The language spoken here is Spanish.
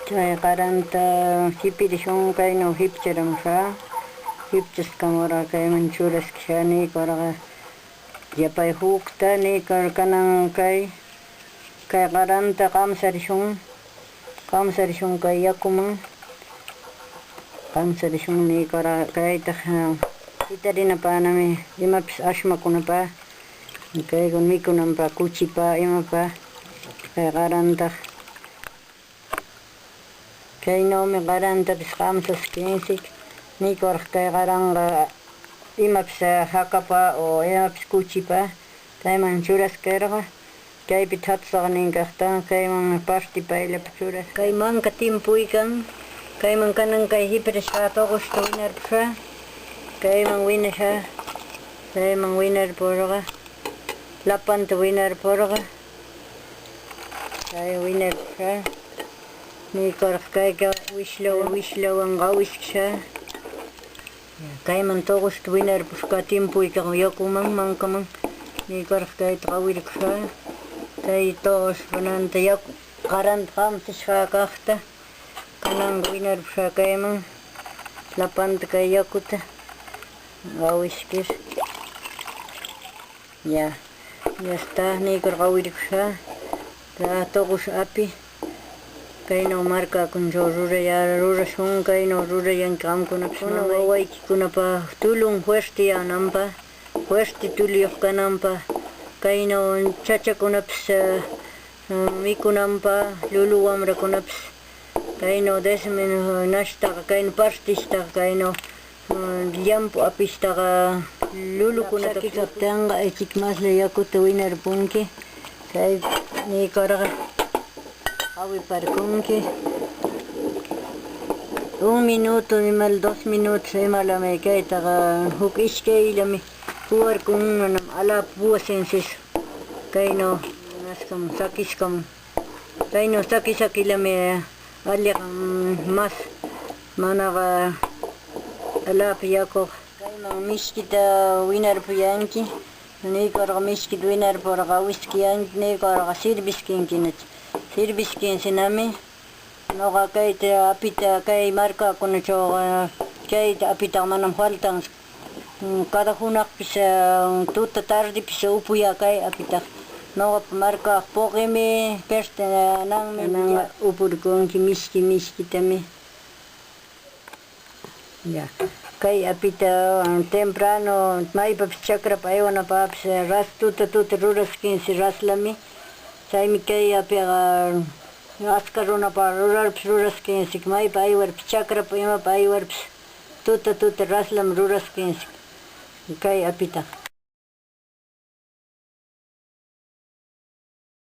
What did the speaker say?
Chay qaranta hipirishun kayno hipcharamusha. Hipchaskamura kayman churaskisha nikurqa yapay hukta nikur kanan kay qaranta qamsarishun kay yakuman qamsarishun nikura kaytaq hitarinapánami imapis ashmakunapa kaygun mikunanpa kuchipa imapa kay qarantaq chaynomi qarantapis qamsaskinsik nikur kay qaranqa imapis hakapa o imapis kuchipa kayman churaskirqa kaypi hatusaq ninkaqta kayman parti payllapi churas kay manka timpuykan kayman kanan kay hipirishqa tuqushta winarpusha kayman winasha kayman winarpurqa lapanta winarpurqa kay winarpusha nikur kayka wishlawan qawiskisha kayman tuqushta winarpushqa timpuyka yakuman mankaman nikur kayta qawirkusha kay tuqushpunanta yaku qaranta qamsashqa kaqta kanan winarpusha kayman lapanta kay yakuta qawiskir ya está nikur qawirkusha tuqush api kayno markakuncho rurashun kayno rurayanki qamkunapish wawaykikunapa tulun fuerte yananpa fuerte tuliyuq kananpa kayno chachakunapis mikunanpa lulu wamrakunapis kayno nashtaqa kayno partishtaqa kayno llampu apishtaqa lulukunata sakikaptinqa aychik masla yakuta winarpunki kay nikurqa qawiparkunki 1 minuto imal 2 minutos imalami kaytaqa huk ishkaylami puwarkun manam ala puwasensis kayno naskam sakishkam kayno sakilami alliqan mas manaqa alapi yakuq kayman mishkita winarpuyanki nikurqa mishkita winarpurqa wiskiyanki nikurqa sirviskinkinach sirviskinsinami noqa kayta apita kay markakunachuqa kayta apitaqa manam faltan cada hunaqpis tuta tardipis upuya kay apitaqa noqa markaqa puqimi pertenanmi upurkunki mishkitami ya kay apita temprano maypapis chakrapa aywanapapis ras tuta ruraskinsi raslami chaymi kay apiqa aska runapa rurarpis ruraskinsi maypa aywarpis chakrapa imapa aywarpis tuta raslami ruraskinsi kay apita